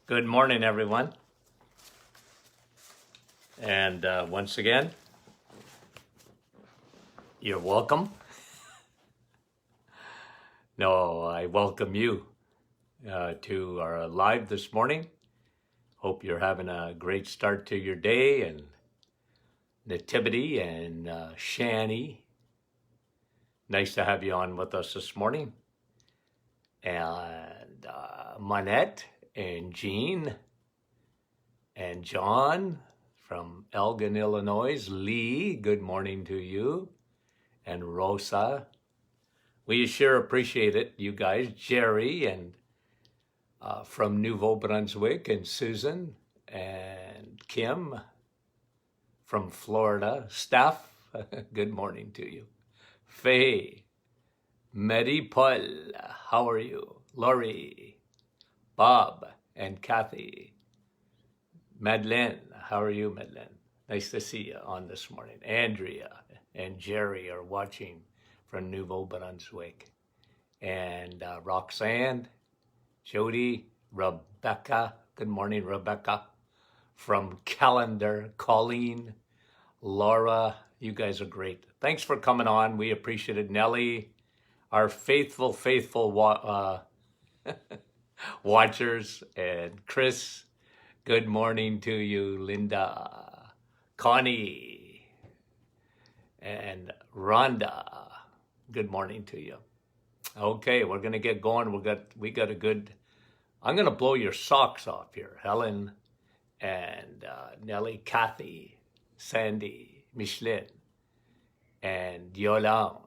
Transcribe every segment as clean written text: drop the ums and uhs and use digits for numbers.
Good morning, everyone. And once again, you're welcome. No, I welcome you to our live this morning. Hope you're having a great start to your day. And Nativity and Shani, nice to have you on with us this morning. And Monette and Jean and John from Elgin, Illinois. Lee, good morning to you. And Rosa, we sure appreciate it, you guys. Jerry and from Nouveau Brunswick, and Susan and Kim from Florida. Steph, good morning to you. Faye, Marie-Paul, how are you? Laurie, Bob, and Kathy. Madeleine, how are you, Madeleine? Nice to see you on this morning. Andrea and Jerry are watching from Nouveau Brunswick. And Roxanne, Jody, Rebecca, good morning, Rebecca, from Callender, Colleen, Laura, you guys are great. Thanks for coming on. We appreciate it. Nellie, our faithful watchers, and Chris, good morning to you. Linda, Connie, and Rhonda, good morning to you. Okay, we're gonna get going. We got a good. I'm gonna blow your socks off here, Helen, and Nellie, Kathy, Sandy, Micheline, and Yolande,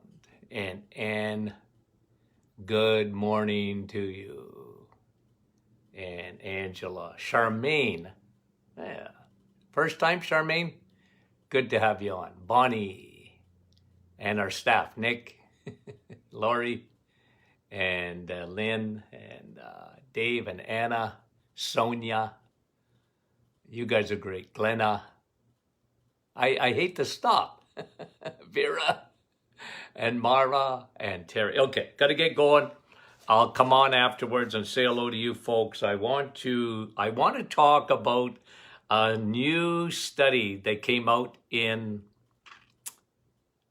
and Anne. Good morning to you, and Angela, Charmaine. Yeah, first time, Charmaine. Good to have you on. Bonnie, and our staff, Nick, Lori, and Lynn, and Dave, and Anna, Sonia. You guys are great. Glenna. I hate to stop. Vera, and Mara, and Terry. Okay, got to get going. I'll come on afterwards and say hello to you folks. I want to talk about a new study that came out in,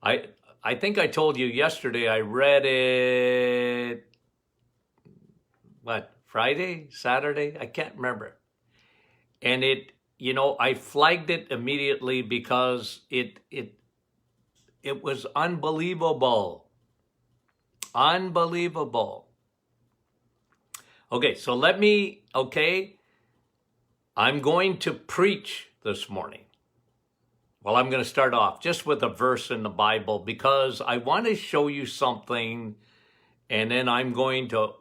I think I told you yesterday, I read it, Friday, Saturday? I can't remember. And I flagged it immediately because it was unbelievable. Unbelievable. Okay, so I'm going to preach this morning. Well, I'm going to start off just with a verse in the Bible because I want to show you something, and then I'm going to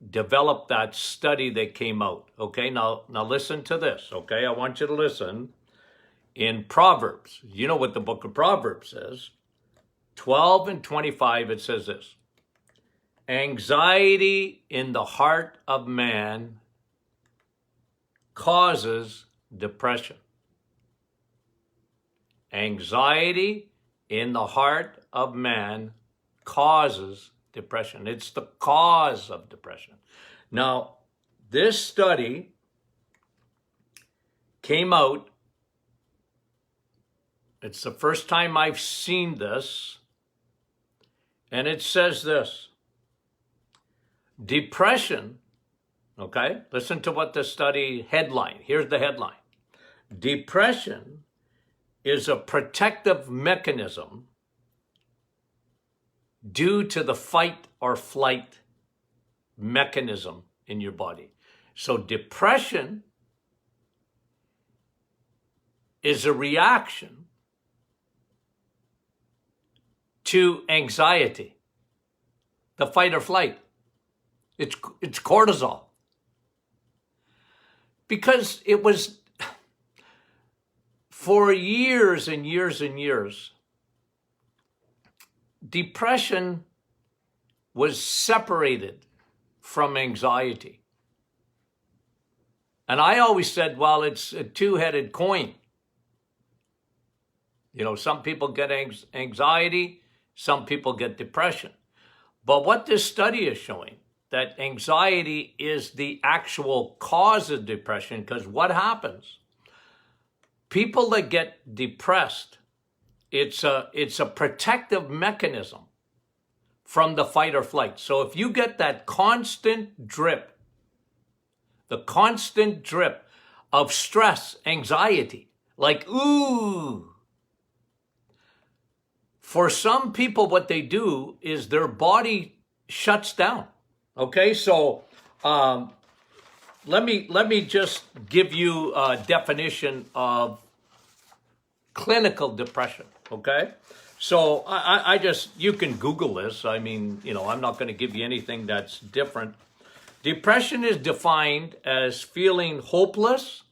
develop that study that came out. Okay, now listen to this, okay? I want you to listen. In Proverbs, you know what the book of Proverbs says, 12 and 25, it says this: anxiety in the heart of man causes depression. Anxiety in the heart of man causes depression. It's the cause of depression. Now, this study came out. It's the first time I've seen this. And it says this: depression, okay? Listen to what the study headline. Here's the headline. Depression is a protective mechanism due to the fight or flight mechanism in your body. So depression is a reaction to anxiety, the fight or flight. It's cortisol. Because it was, for years and years and years, depression was separated from anxiety. And I always said, well, it's a two-headed coin. Some people get anxiety, some people get depression. But what this study is showing, that anxiety is the actual cause of depression, because what happens? People that get depressed, it's a protective mechanism from the fight or flight. So if you get that constant drip, the constant drip of stress, anxiety, like, ooh. For some people, what they do is their body shuts down. Okay, so let me just give you a definition of clinical depression. Okay, so I just, you can Google this. I mean, I'm not going to give you anything that's different. Depression is defined as feeling hopeless,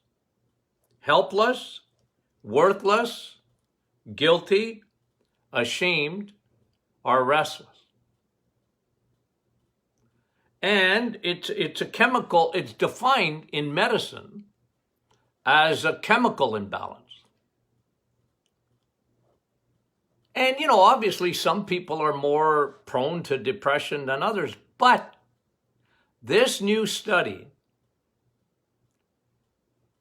helpless, worthless, guilty, ashamed, or restless. And it's a chemical, it's defined in medicine as a chemical imbalance. And, obviously some people are more prone to depression than others, but this new study,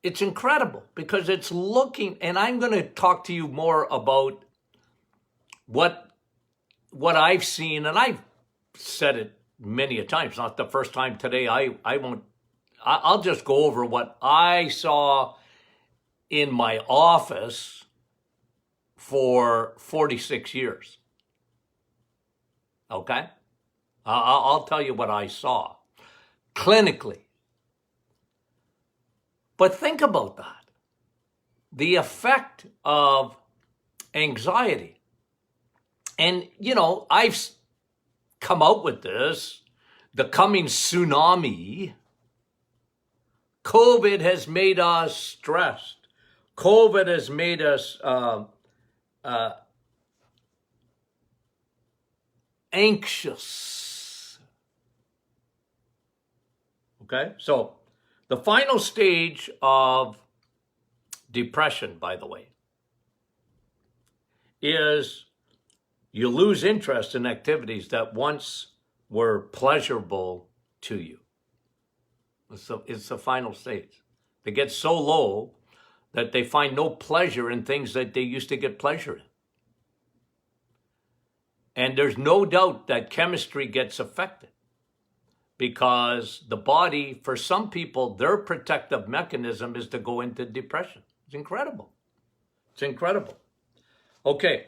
it's incredible because it's looking, and I'm going to talk to you more about what I've seen, and I've said it many a times, not the first time today. I'll just go over what I saw in my office for 46 years. Okay? I'll tell you what I saw clinically. But think about that. The effect of anxiety. And, I've come out with this, the coming tsunami. COVID has made us stressed. COVID has made us anxious. Okay, so the final stage of depression, by the way, is you lose interest in activities that once were pleasurable to you. It's the final stage. They get so low that they find no pleasure in things that they used to get pleasure in. And there's no doubt that chemistry gets affected because the body, for some people, their protective mechanism is to go into depression. It's incredible. It's incredible. Okay,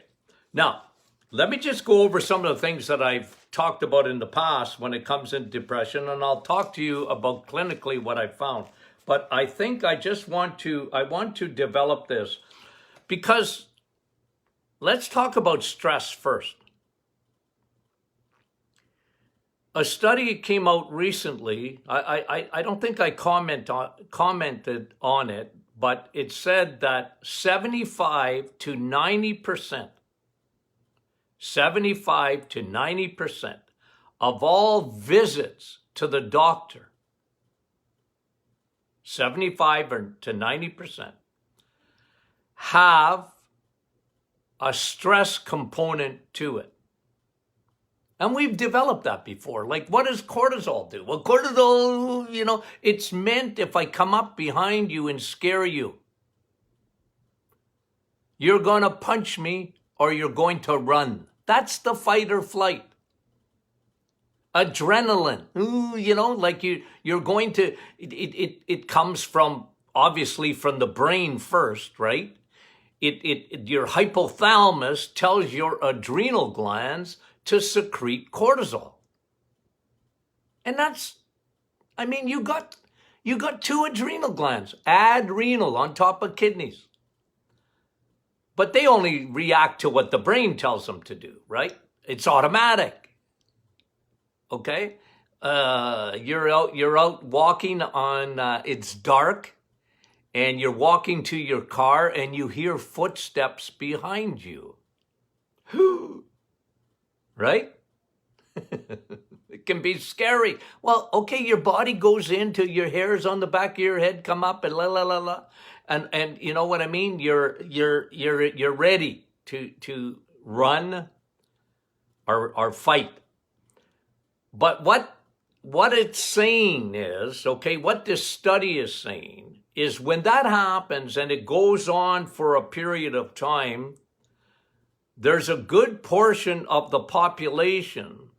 now, let me just go over some of the things that I've talked about in the past when it comes into depression, and I'll talk to you about clinically what I found. But I think I want to develop this because let's talk about stress first. A study came out recently. I don't think I commented on it, but it said that 75 to 90% of all visits to the doctor, 75 to 90%, have a stress component to it. And we've developed that before. Like, what does cortisol do? Well, cortisol, it's meant if I come up behind you and scare you, you're going to punch me or you're going to run. That's the fight or flight. Adrenaline, like you're going to, it comes from, obviously from the brain first, right? Your hypothalamus tells your adrenal glands to secrete cortisol. And that's, you got two adrenal glands, adrenal on top of kidneys. But they only react to what the brain tells them to do, right? It's automatic. Okay? You're out walking on, it's dark, and you're walking to your car and you hear footsteps behind you. Right? It can be scary. Well, okay, your body goes into, your hairs on the back of your head come up and la la la la. And you know what I mean? You're ready to run or fight. But what what it's saying is, okay, what this study is saying is when that happens and it goes on for a period of time, there's a good portion of the population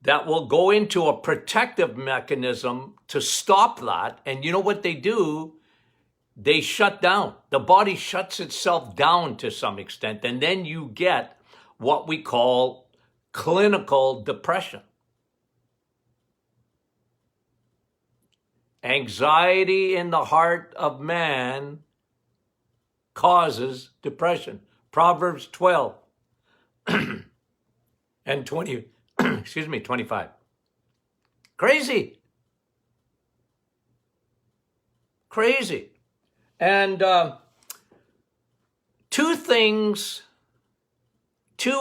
that will go into a protective mechanism to stop that. And you know what they do? They shut down. The body shuts itself down to some extent. And then you get what we call clinical depression. Anxiety in the heart of man causes depression. Proverbs 12 and 20, 25. Crazy. Crazy. And two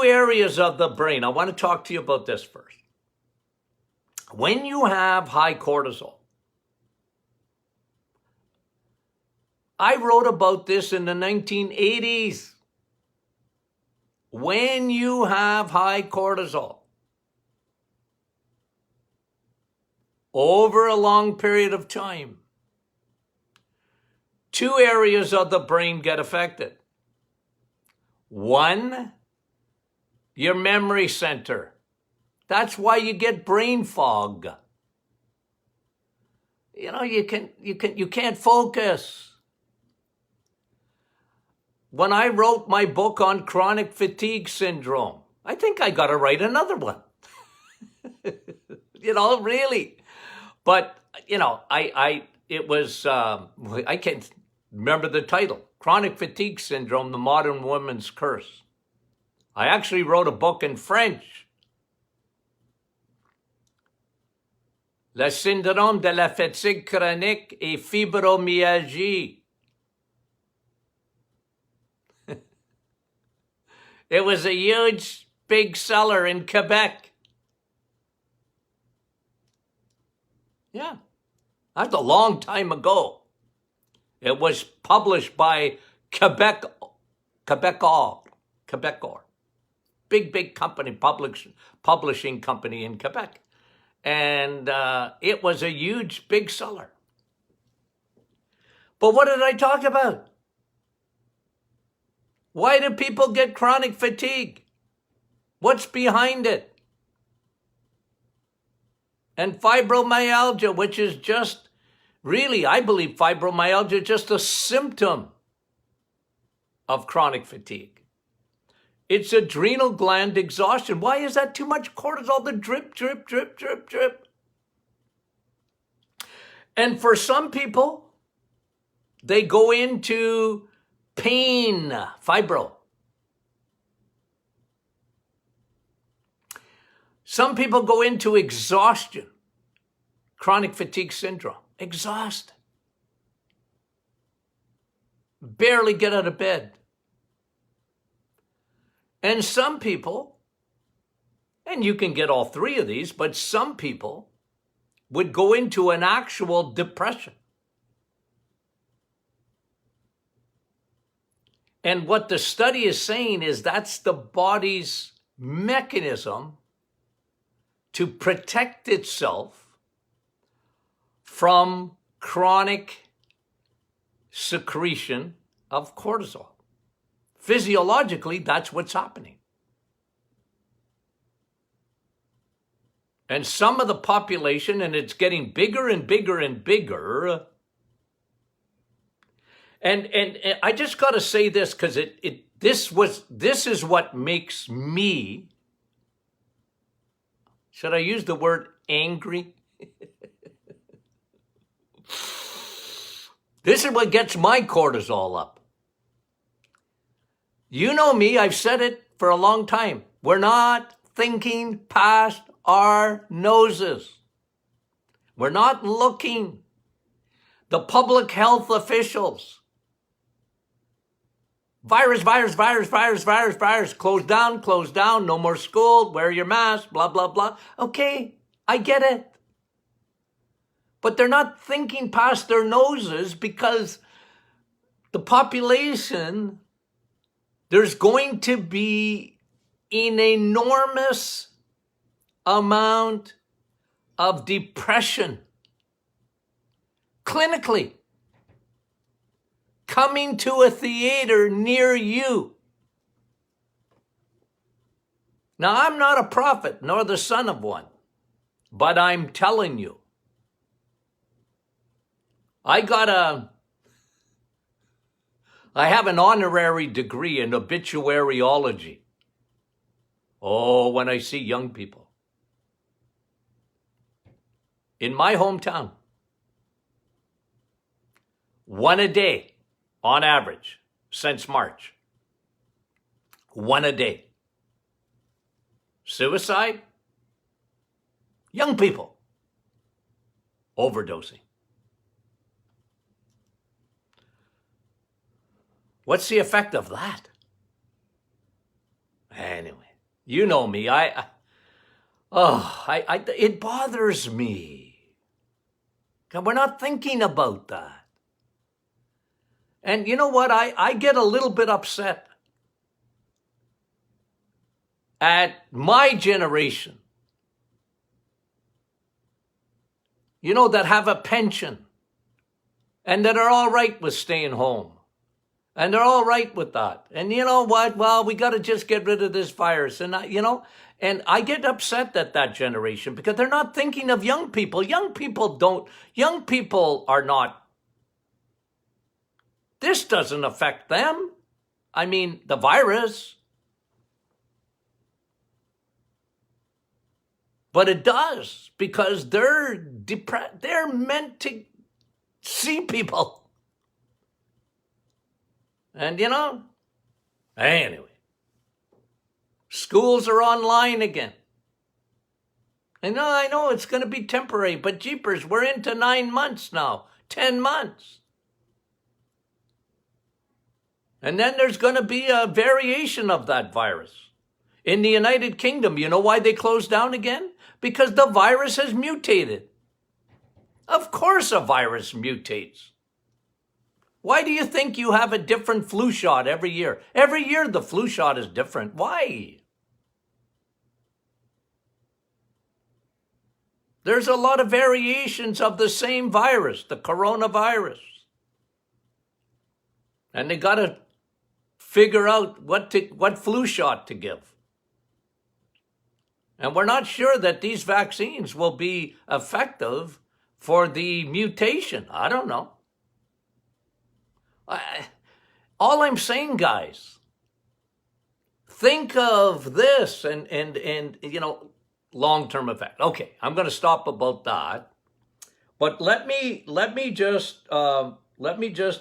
areas of the brain. I want to talk to you about this first. When you have high cortisol, I wrote about this in the 1980s. When you have high cortisol, over a long period of time, two areas of the brain get affected. One, your memory center. That's why you get brain fog. You know, you can't focus. When I wrote my book on chronic fatigue syndrome, I think I got to write another one. You know, really. But, you know, I can't remember the title. Chronic Fatigue Syndrome, The Modern Woman's Curse. I actually wrote a book in French. Le syndrome de la fatigue chronique et fibromyalgie. It was a huge, big seller in Quebec. Yeah, that's a long time ago. It was published by Quebecor. Big company, publishing company in Quebec. And it was a huge, big seller. But what did I talk about? Why do people get chronic fatigue? What's behind it? And fibromyalgia, which is just, really, I believe fibromyalgia is just a symptom of chronic fatigue. It's adrenal gland exhaustion. Why is that too much cortisol? The drip, drip, drip, drip, drip. And for some people, they go into pain, fibro. Some people go into exhaustion, chronic fatigue syndrome, exhausted. Barely get out of bed. And some people, and you can get all three of these, but some people would go into an actual depression. And what the study is saying is that's the body's mechanism to protect itself from chronic secretion of cortisol. Physiologically, that's what's happening. And some of the population, and it's getting bigger and bigger and bigger. And I just got to say this because this is what makes me, should I use the word angry? This is what gets my cortisol up. You know me, I've said it for a long time. We're not thinking past our noses. We're not looking. The public health officials. Virus. Close down, no more school, wear your mask, blah, blah, blah. Okay, I get it. But they're not thinking past their noses because the population, there's going to be an enormous amount of depression, clinically, coming to a theater near you. Now, I'm not a prophet nor the son of one, but I'm telling you, I have an honorary degree in obituariology. Oh, when I see young people in my hometown, one a day on average since March, one a day. Suicide, young people overdosing. What's the effect of that? Anyway, you know me. It bothers me. We're not thinking about that. And you know what? I get a little bit upset at my generation, that have a pension and that are all right with staying home. And they're all right with that. And you know what? Well, we got to just get rid of this virus. And, and I get upset at that generation because they're not thinking of young people. Young people are not, this doesn't affect them. I mean, the virus. But it does because they're depressed. They're meant to see people. And anyway, schools are online again. And I know it's going to be temporary, but jeepers, we're into 9 months now, 10 months. And then there's going to be a variation of that virus. In the United Kingdom, you know why they closed down again? Because the virus has mutated. Of course a virus mutates. Why do you think you have a different flu shot every year? Every year the flu shot is different. Why? There's a lot of variations of the same virus, the coronavirus. And they got to figure out what flu shot to give. And we're not sure that these vaccines will be effective for the mutation. I don't know. All I'm saying, guys, think of this and long-term effect. Okay, I'm going to stop about that. But let me just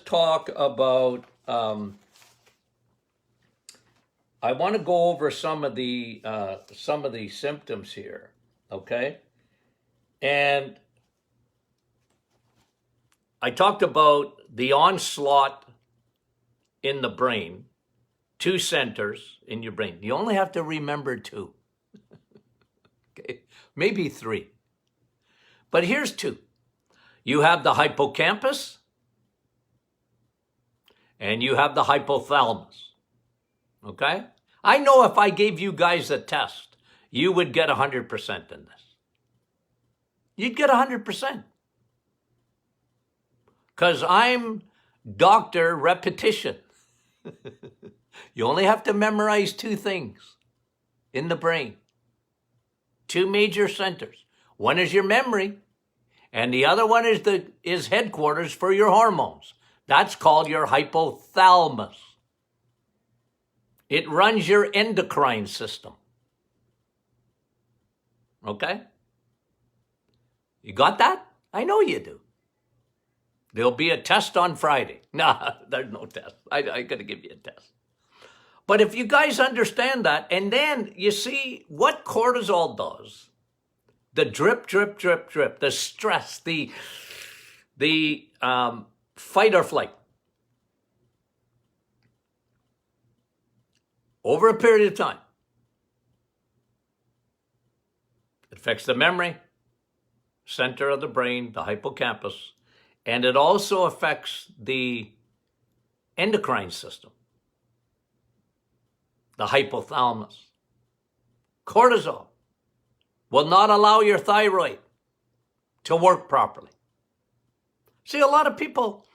talk about. I want to go over some of the symptoms here. Okay, and I talked about the onslaught in the brain, 2 centers in your brain. You only have to remember 2. Okay, maybe 3. But here's 2. You have the hippocampus and you have the hypothalamus. Okay? I know if I gave you guys a test, you would get 100% in this. You'd get 100%. Because I'm Dr. Repetition. You only have to memorize 2 things in the brain. 2 major centers. One is your memory, and the other one is headquarters for your hormones. That's called your hypothalamus. It runs your endocrine system. Okay? You got that? I know you do. There'll be a test on Friday. No, there's no test. I got to give you a test. But if you guys understand that, and then you see what cortisol does, the drip, drip, drip, drip, the stress, the fight or flight, over a period of time, it affects the memory center of the brain, the hippocampus, and it also affects the endocrine system, the hypothalamus. Cortisol will not allow your thyroid to work properly. See, a lot of people,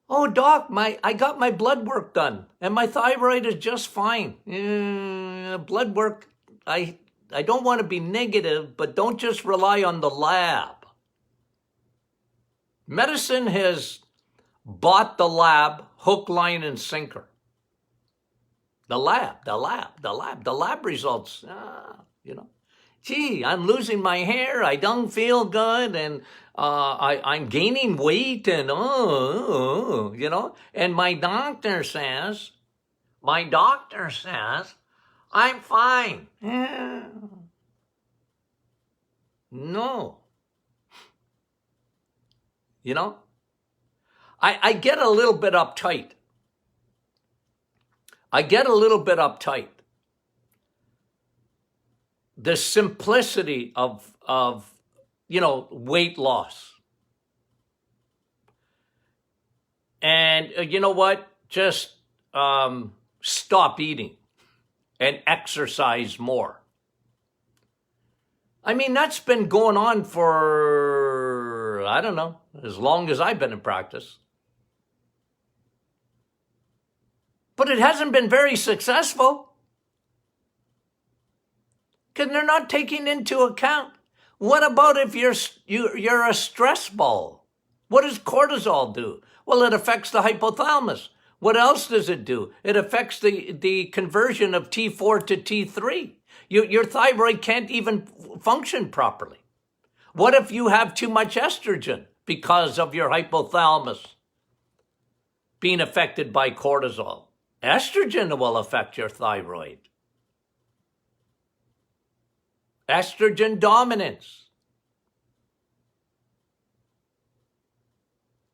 oh, doc, I got my blood work done and my thyroid is just fine. Blood work, I don't want to be negative, but don't just rely on the lab. Medicine has bought the lab hook, line, and sinker. The lab results, gee, I'm losing my hair, I don't feel good, and I'm gaining weight, and and my doctor says, I'm fine. No. I get a little bit uptight. The simplicity of weight loss. And you know what? Just stop eating and exercise more. I mean, that's been going on for, I don't know, as long as I've been in practice. But it hasn't been very successful. Because they're not taking into account, what about if you're a stress ball? What does cortisol do? Well, it affects the hypothalamus. What else does it do? It affects the conversion of T4 to T3. Your thyroid can't even function properly. What if you have too much estrogen because of your hypothalamus being affected by cortisol? Estrogen will affect your thyroid. Estrogen dominance.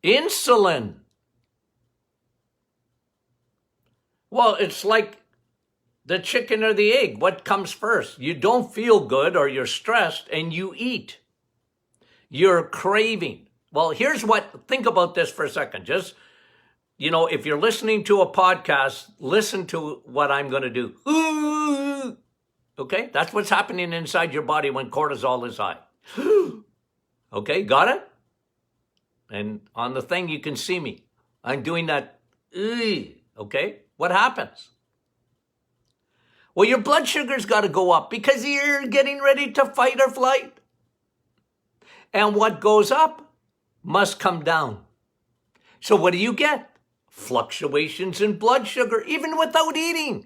Insulin. Well, it's like the chicken or the egg. What comes first? You don't feel good or you're stressed and you eat. You're craving. Well, think about this for a second. Just, if you're listening to a podcast, listen to what I'm going to do. Okay? That's what's happening inside your body when cortisol is high. Okay, got it? And on the thing, you can see me. I'm doing that. Okay? What happens? Well, your blood sugar's got to go up because you're getting ready to fight or flight. And what goes up must come down. So what do you get? Fluctuations in blood sugar, even without eating.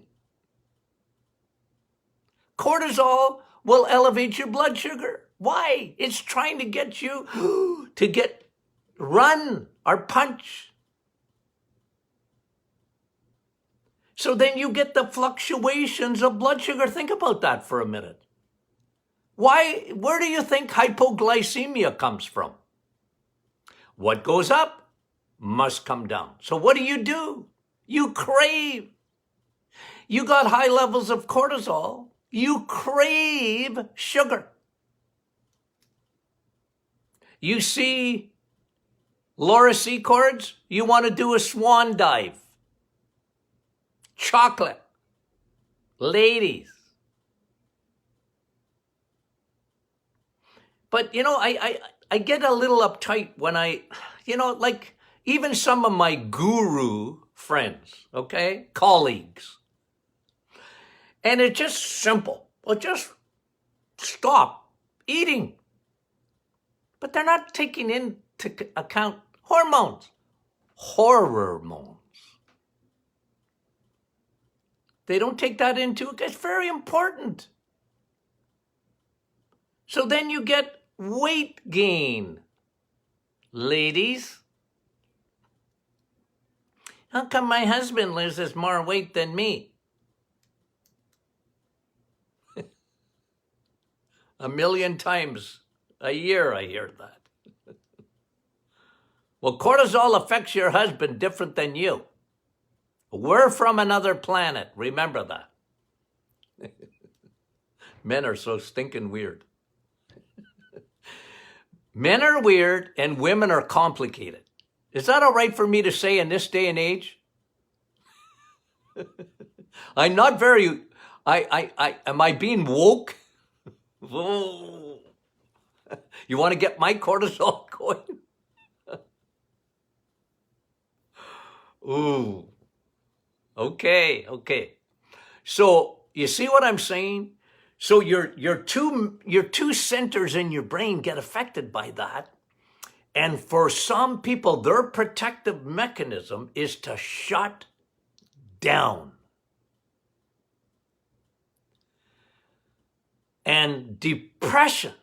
Cortisol will elevate your blood sugar. Why? It's trying to get you to run or punch. So then you get the fluctuations of blood sugar. Think about that for a minute. Where do you think hypoglycemia comes from? What goes up must come down. So what do? You crave. You got high levels of cortisol. You crave sugar. You see Laura Secords, you want to do a swan dive. Chocolate. Ladies. But, I get a little uptight when like even some of my guru friends, okay, colleagues. And it's just simple. Well, just stop eating. But they're not taking into account hormones. Hormones. They don't take that into account. It's very important. So then you get weight gain. Ladies, how come my husband loses more weight than me? A million times a year I hear that. Well, cortisol affects your husband different than you. We're from another planet. Remember that. Men are so stinking weird. Men are weird and women are complicated. Is that all right for me to say in this day and age? I'm not very, am I being woke? You want to get my cortisol going? Ooh. Okay. So you see what I'm saying? So your two centers in your brain get affected by that. And for some people, their protective mechanism is to shut down. And depression,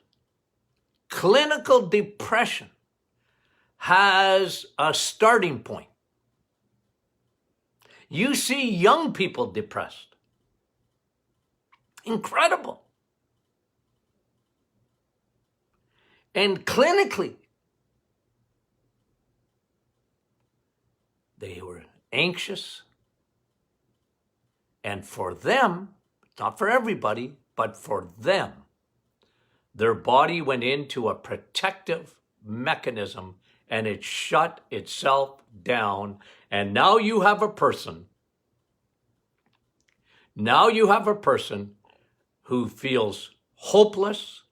clinical depression, has a starting point. You see young people depressed. Incredible. And clinically, they were anxious. And for them, not for everybody, but for them, their body went into a protective mechanism and it shut itself down. And now you have a person who feels hopeless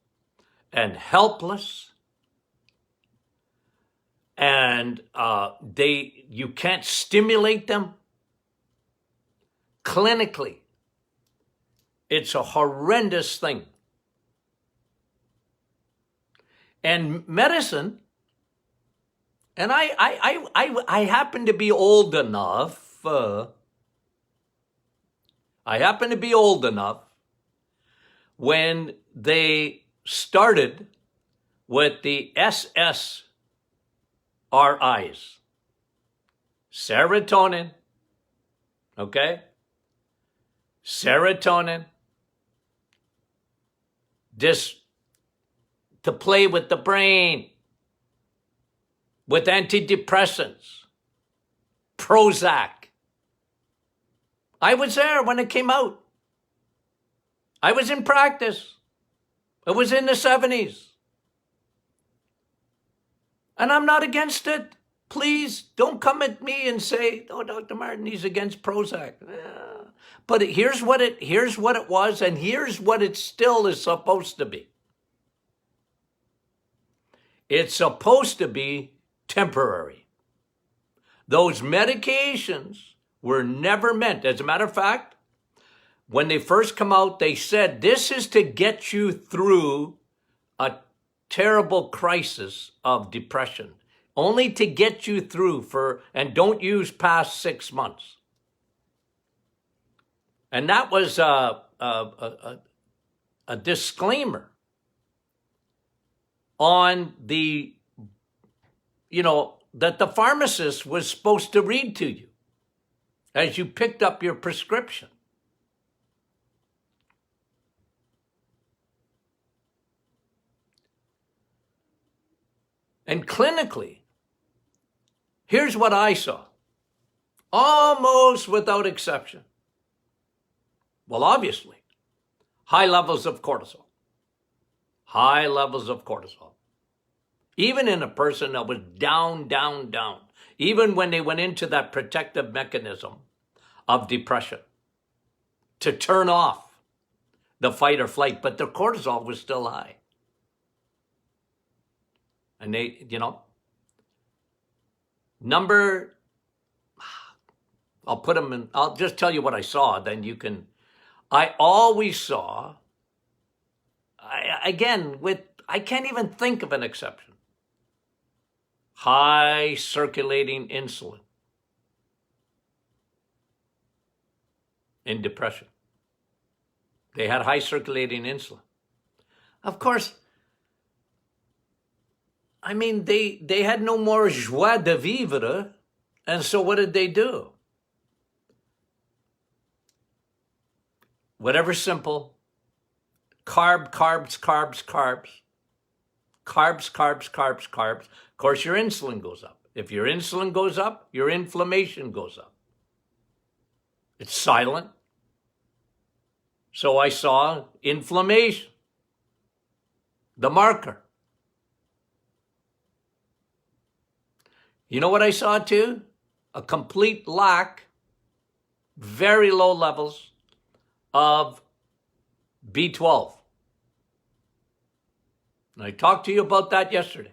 and helpless, and you can't stimulate them. Clinically, it's a horrendous thing. And medicine, and I happen to be old enough. When they started with the SSRIs, serotonin, okay? Serotonin, just to play with the brain, with antidepressants, Prozac. I was there when it came out. I was in practice. It was in the 70s. And I'm not against it. Please don't come at me and say, oh, Dr. Martin, he's against Prozac. Yeah. But here's what it was, and here's what it still is supposed to be. It's supposed to be temporary. Those medications were never meant. As a matter of fact, when they first come out, they said, this is to get you through a terrible crisis of depression. Only to get you through and don't use past 6 months. And that was a disclaimer on the, that the pharmacist was supposed to read to you as you picked up your prescription. And clinically, here's what I saw, almost without exception. Well, obviously, high levels of cortisol. High levels of cortisol. Even in a person that was down. Even when they went into that protective mechanism of depression to turn off the fight or flight, but their cortisol was still high. And they, I'll just tell you what I saw, then you can. I always saw, I can't even think of an exception. High circulating insulin in depression. They had high circulating insulin. Of course, they had no more joie de vivre, and so what did they do? Whatever simple, carbs. Of course, your insulin goes up. If your insulin goes up, your inflammation goes up. It's silent. So I saw inflammation, the marker. You know what I saw too? A complete lack, very low levels of B12. And I talked to you about that yesterday.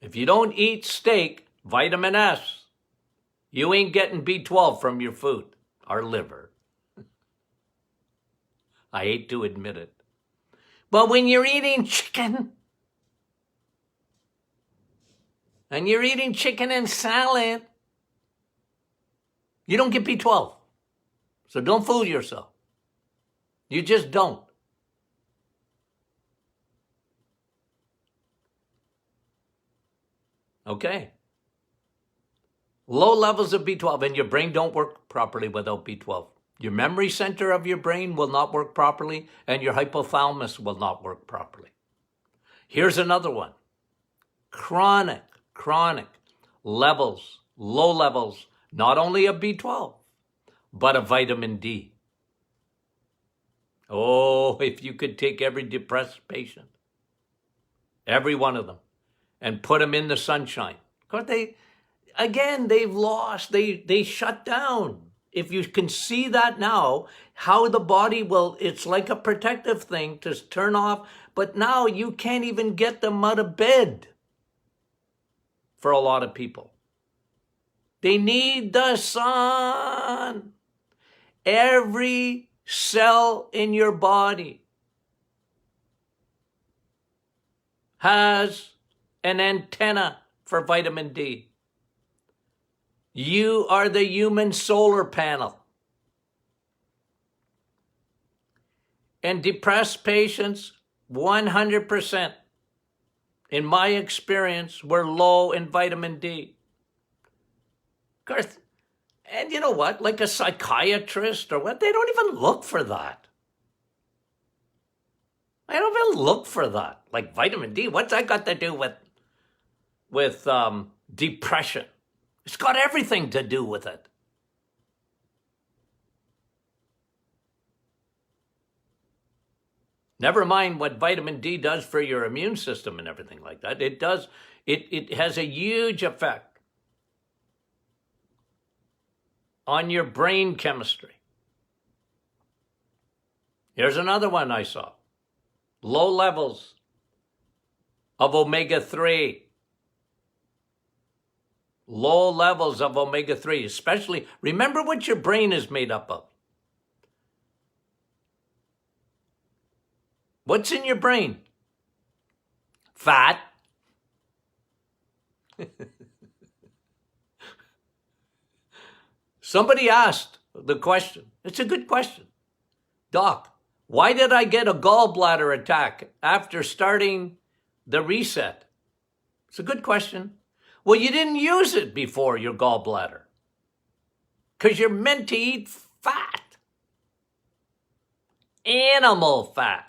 If you don't eat steak, vitamin S, you ain't getting B12 from your food, our liver. I hate to admit it. But when you're eating chicken, and you're eating chicken and salad, you don't get B12. So don't fool yourself. You just don't. Okay. Low levels of B12, and your brain don't work properly without B12. Your memory center of your brain will not work properly, and your hypothalamus will not work properly. Here's another one. Chronic levels, low levels, not only of B12, but of vitamin D. Oh, if you could take every depressed patient, every one of them, and put them in the sunshine. Because they've lost, they shut down. If you can see that now, how the body will, it's like a protective thing to turn off, but now you can't even get them out of bed for a lot of people. They need the sun. Every cell in your body has an antenna for vitamin D. You are the human solar panel. And depressed patients, 100%, in my experience, were low in vitamin D. Of course, and you know what? Like a psychiatrist or what, they don't even look for that. I don't even look for that. Like vitamin D, what's that got to do with depression? It's got everything to do with it. Never mind what vitamin D does for your immune system and everything like that. It has a huge effect on your brain chemistry. Here's another one I saw. Low levels of omega-3. Low levels of omega-3, especially, remember what your brain is made up of. What's in your brain? Fat. Somebody asked the question. It's a good question. Doc, why did I get a gallbladder attack after starting the reset? It's a good question. Well, you didn't use it before, your gallbladder, because you're meant to eat fat. Animal fat.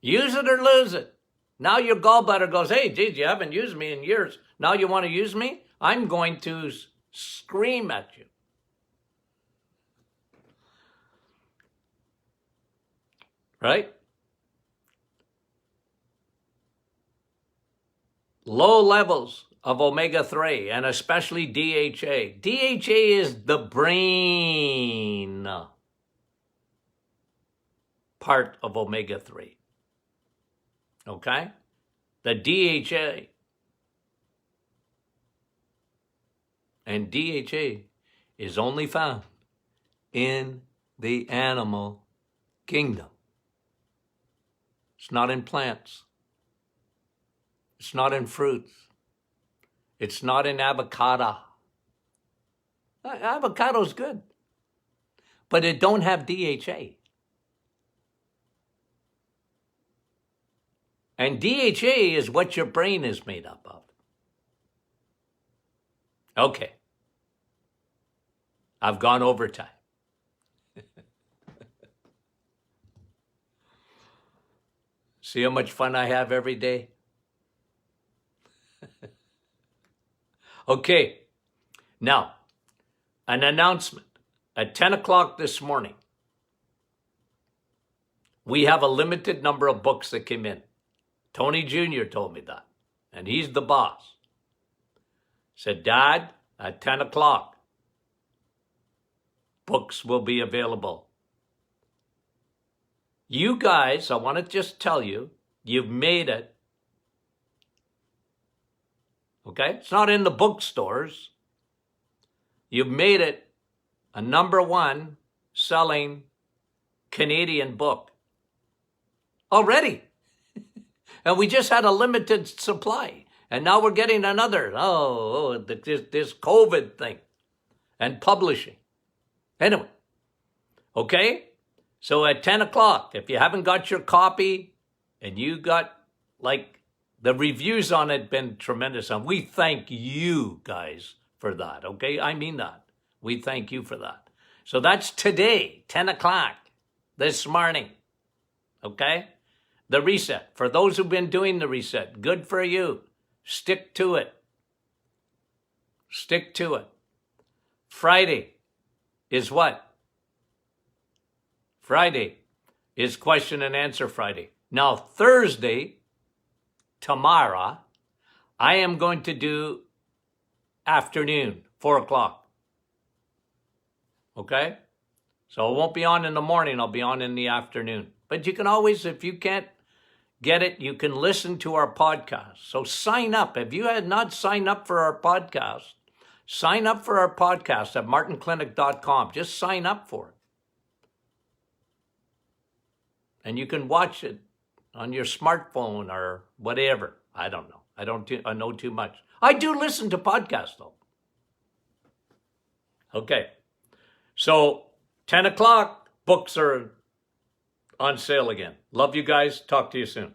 Use it or lose it. Now your gallbladder goes, hey, geez, you haven't used me in years. Now you want to use me? I'm going to scream at you. Right? Low levels of omega-3 and especially DHA. DHA is the brain part of omega-3. Okay? The DHA. And DHA is only found in the animal kingdom. It's not in plants. It's not in fruits. It's not in avocado. Avocado's good. But it don't have DHA. And DHA is what your brain is made up of. Okay. I've gone overtime. See how much fun I have every day? Okay. Now, an announcement. At 10 o'clock this morning, we have a limited number of books that came in. Tony Jr. told me that, and he's the boss. Said, Dad, at 10 o'clock, books will be available. You guys, I want to just tell you, you've made it. Okay? It's not in the bookstores. You've made it a #1 selling Canadian book already. And we just had a limited supply. And now we're getting another. This COVID thing and publishing. Anyway, okay? So at 10 o'clock, if you haven't got your copy and you got, like, the reviews on it been tremendous. And we thank you guys for that, okay? I mean that. We thank you for that. So that's today, 10 o'clock, this morning, okay? The reset. For those who've been doing the reset, good for you. Stick to it. Stick to it. Friday is what? Friday is question and answer Friday. Now, Thursday, tomorrow, I am going to do afternoon, 4 o'clock. Okay? So I won't be on in the morning. I'll be on in the afternoon. But you can always, if you can't get it, you can listen to our podcast. So sign up. If you had not signed up for our podcast, sign up for our podcast at martinclinic.com. Just sign up for it. And you can watch it on your smartphone or whatever. I don't know. I know too much. I do listen to podcasts, though. Okay. So 10 o'clock, books are on sale again. Love you guys. Talk to you soon.